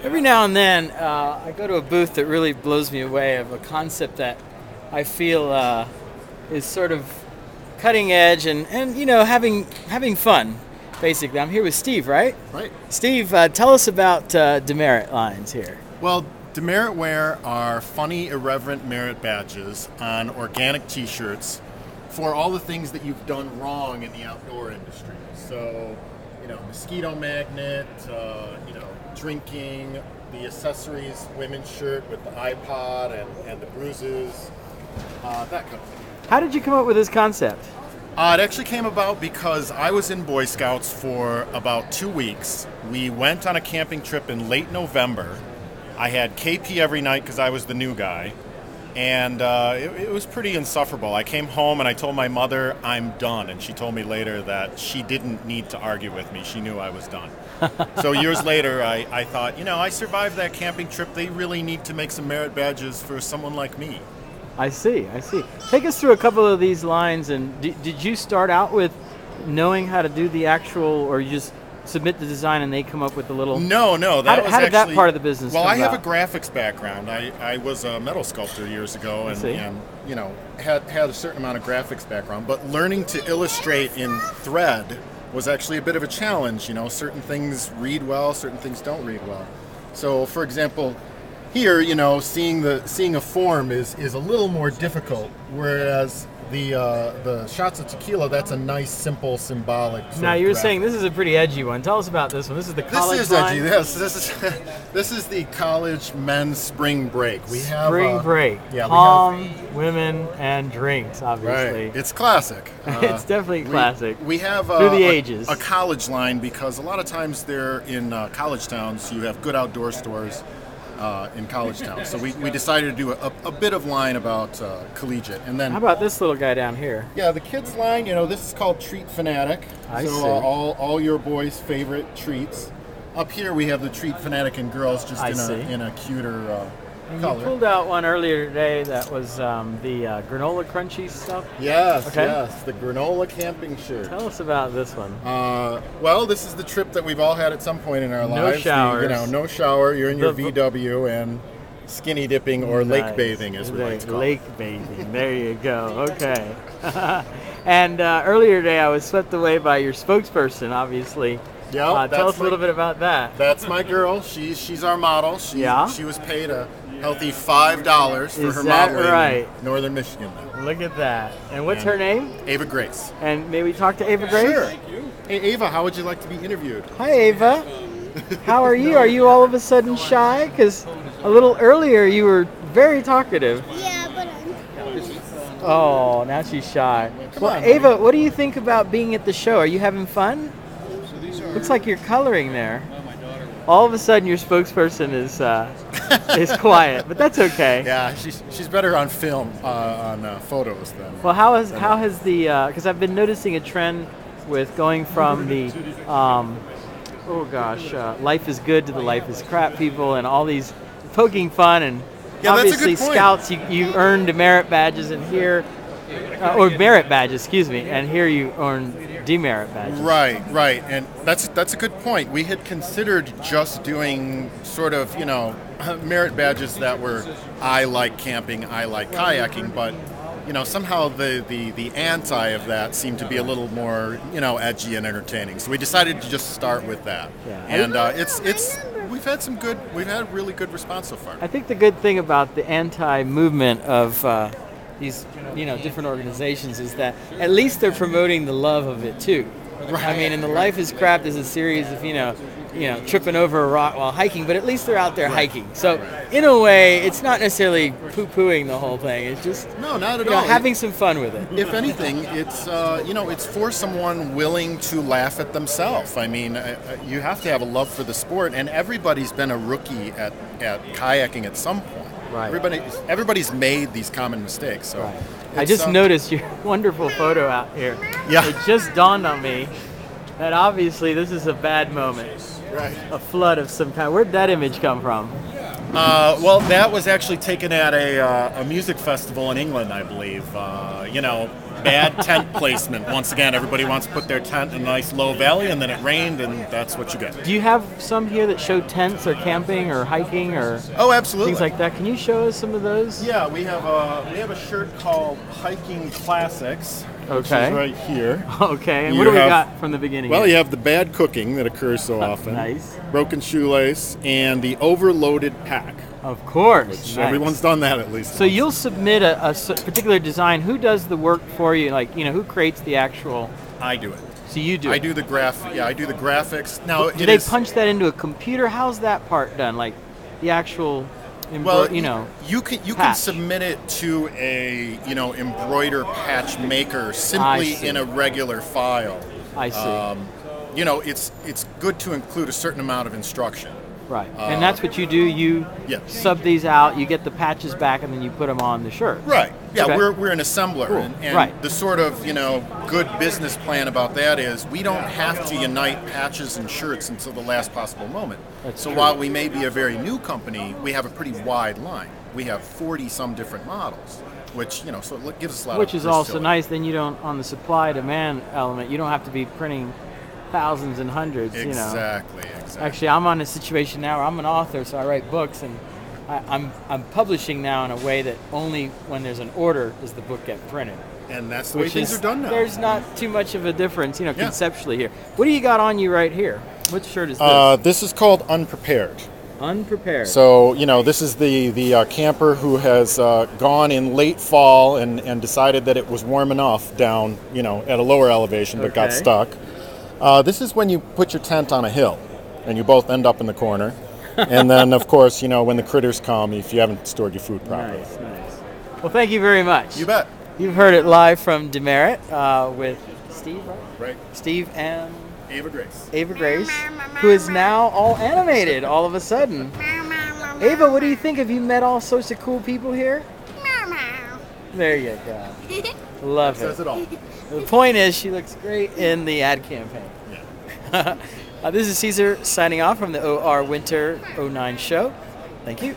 Every now and then, I go to a booth that really blows me away of a concept that I feel is sort of cutting edge and you know, having fun. Basically, I'm here with Steve, right? Right. Steve, tell us about DEmerit lines here. Well, DEmerit wear are funny, irreverent merit badges on organic T-shirts for all the things that you've done wrong in the outdoor industry. So, you know, mosquito magnet, you know, drinking, the accessories, women's shirt with the iPod and the bruises, that kind of thing. How did you come up with this concept? It actually came about because I was in Boy Scouts for about 2 weeks. We went on a camping trip in late November. I had KP every night because I was the new guy, and it was pretty insufferable. I came home and I told my mother I'm done, and she told me later that she didn't need to argue with me. She knew I was done. So years later, I thought, you know, I survived that camping trip. They really need to make some merit badges for someone like me. I see. Take us through a couple of these lines. And did you start out with knowing how to do the actual, or you just submit the design and they come up with a little? No. How did that part of the business Well, come I have about? a graphics background. I was a metal sculptor years ago, and you know, had a certain amount of graphics background. But learning to illustrate in thread was actually a bit of a challenge. You know, certain things read well, certain things don't read well. So, for example, here, you know, seeing a form is a little more difficult, whereas the shots of tequila, that's a nice, simple, symbolic. Now you were saying this is a pretty edgy one. Tell us about this one. This is the college This is line. edgy. Yes, this is the college men's spring break. We have spring break. Yeah, palm, women, and drinks. Obviously, right. It's classic. It's definitely classic. We have through the ages a college line because a lot of times they're in college towns. You have good outdoor stores. In college town, so we decided to do a bit of line about collegiate, and then how about this little guy down here? Yeah, the kids line. You know, this is called Treat Fanatic. I so see. All your boys' favorite treats. Up here we have the Treat Fanatic and girls, just in a cuter color. You pulled out one earlier today that was the granola crunchy stuff. Yes, okay. Yes, the granola camping shirt. Tell us about this one. Well, this is the trip that we've all had at some point in our lives. No showers. You know, no shower. You're in your VW and skinny dipping or lake bathing, as we like to call it. Lake bathing. There you go. Okay. And earlier today, I was swept away by your spokesperson, obviously. Yeah. Tell us a little bit about that. That's my girl. She's our model. She was paid a healthy $5 for her modeling in Northern Michigan. Look at that. And what's her name? Ava Grace. And may we talk to Ava Grace? Sure. Hey Ava, how would you like to be interviewed? Hi Ava. How are you? Are you all of a sudden shy? Because a little earlier you were very talkative. Yeah, but I'm... Oh, now she's shy. Come well, on, Ava, what do you think about being at the show? Are you having fun? Looks like you're coloring there. All of a sudden, your spokesperson is quiet, but that's okay. Yeah, she's better on film, on photos than. Well, how has the because I've been noticing a trend with going from the life is good to the life is crap people and all these poking fun and obviously that's a good point. Scouts you earn demerit badges and here or merit badges, excuse me, and here you earn DEmerit badges. Right, and that's a good point. We had considered just doing sort of, you know, merit badges that were I like camping, I like kayaking, but you know, somehow the anti of that seemed to be a little more, you know, edgy and entertaining. So we decided to just start with that. Yeah. And we've had a really good response so far. I think the good thing about the anti-movement of these, you know, different organizations is that at least they're promoting the love of it too. Right. I mean, and the Life is Crap is a series of, you know, tripping over a rock while hiking, but at least they're out there hiking. So in a way, it's not necessarily poo-pooing the whole thing. It's just not at all. Having some fun with it. If anything, it's you know, it's for someone willing to laugh at themselves. I mean, you have to have a love for the sport, and everybody's been a rookie at kayaking at some point. Right. Everybody's made these common mistakes. So I just noticed your wonderful photo out here. Yeah. It just dawned on me that obviously this is a bad moment. Right. A flood of some kind. Where'd that image come from? Well, that was actually taken at a music festival in England, I believe. You know, Bad tent placement. Once again, everybody wants to put their tent in a nice low valley, and then it rained, and that's what you get. Do you have some here that show tents or camping or hiking or Oh, absolutely. things like that? Can you show us some of those? Yeah, we have a shirt called Hiking Classics. Okay. Which is right here. Okay, and You what do we have- got from the beginning? Well, here? you have the bad cooking that occurs so often. Nice. Broken shoelace and the overloaded pack. Of course. Which Nice. everyone's done that at least. So once. you'll submit a particular design. Who does the work for you? Like, who creates the actual? I do it. So you do. I it. do the I do the graphics. Now, Do they punch that into a computer? How's that part done? Like, the actual, Well, you can patch. submit it to a embroider patch maker simply see. in a regular file. I see. It's good to include a certain amount of instruction. Right. And that's what you do. You Yes. sub these out. You get the patches back, and then you put them on the shirt. Right. Yeah, Okay. we're an assembler, Cool. and Right. the sort of good business plan about that is we don't have to unite patches and shirts until the last possible moment. That's so true. while we may be a very new company, we have a pretty wide line. We have 40 some different models, which so it gives us a lot. Which of is also versatility. nice. Then you don't, on the supply demand element, you don't have to be printing thousands and hundreds. Exactly. Actually, I'm on a situation now where I'm an author, so I write books, and I'm publishing now in a way that only when there's an order does the book get printed. And that's the way Which things is, are done now. there's not too much of a difference, conceptually here. What do you got on you right here? What shirt is this? This is called Unprepared. Unprepared. So, this is the camper who has gone in late fall and decided that it was warm enough down, at a lower elevation, but got Okay. stuck. This is when you put your tent on a hill and you both end up in the corner. And then, of course, when the critters come, if you haven't stored your food properly. Nice. Well, thank you very much. You bet. You've heard it live from DEmerit with Steve, right? Right. Steve and Ava Grace. Ava Grace, who is now all animated all of a sudden. Ava, what do you think? Have you met all sorts of cool people here? There you go. Love Says it. it all. The point is, she looks great in the ad campaign. Yeah. This is Caesar signing off from the OR Winter 09 show. Thank you.